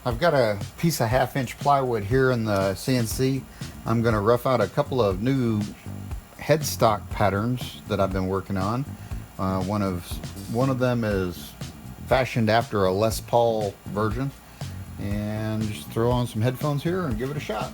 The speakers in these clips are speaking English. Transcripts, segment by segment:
I've got a piece of 1/2 inch plywood here in the CNC. I'm going to rough out a couple of new headstock patterns that I've been working on. One of them is fashioned after a Les Paul version, and just throw on some headphones here and give it a shot.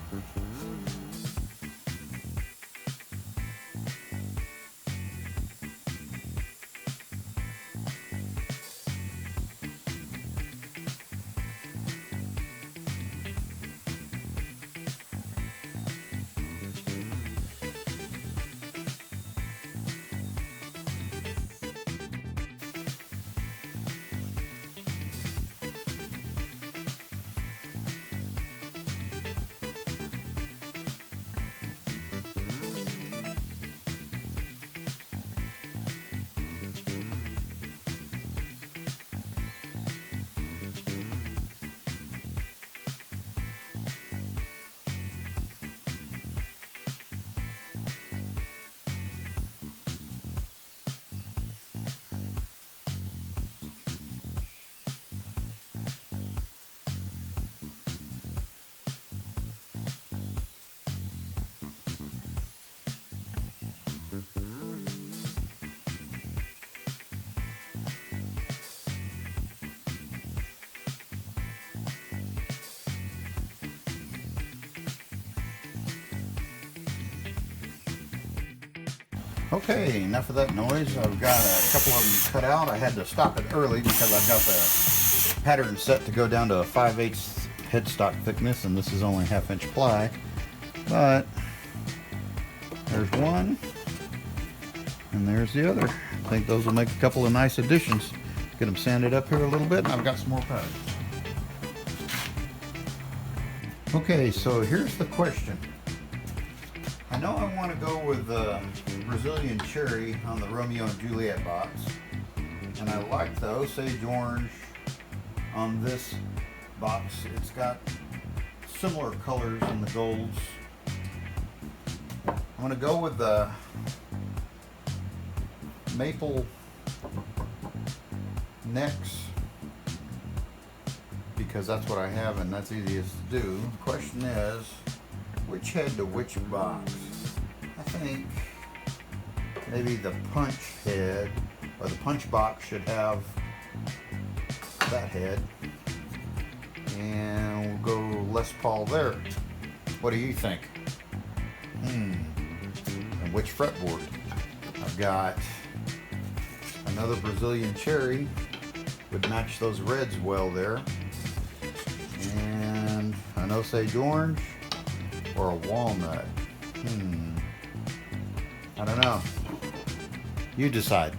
Okay, enough of that noise. I've got a couple of them cut out. I had to stop it early because I've got the pattern set to go down to a 5/8 headstock thickness, and this is only 1/2 inch ply. But there's one, and there's the other. I think those will make a couple of nice additions. Get them sanded up here a little bit, and I've got some more patterns. Okay, so here's the question. I know I want to go with Brazilian cherry on the Romeo and Juliet box, and I like the Osage orange on this box. It's got similar colors in the golds. I'm going to go with the maple necks because that's what I have and that's easiest to do. The question is, which head to which box? I think maybe the punch head or the punch box should have that head, and we'll go Les Paul there. What do you think? And which fretboard? I've got another Brazilian cherry, would match those reds well there, and an Osage orange or a walnut. I don't know. You decide.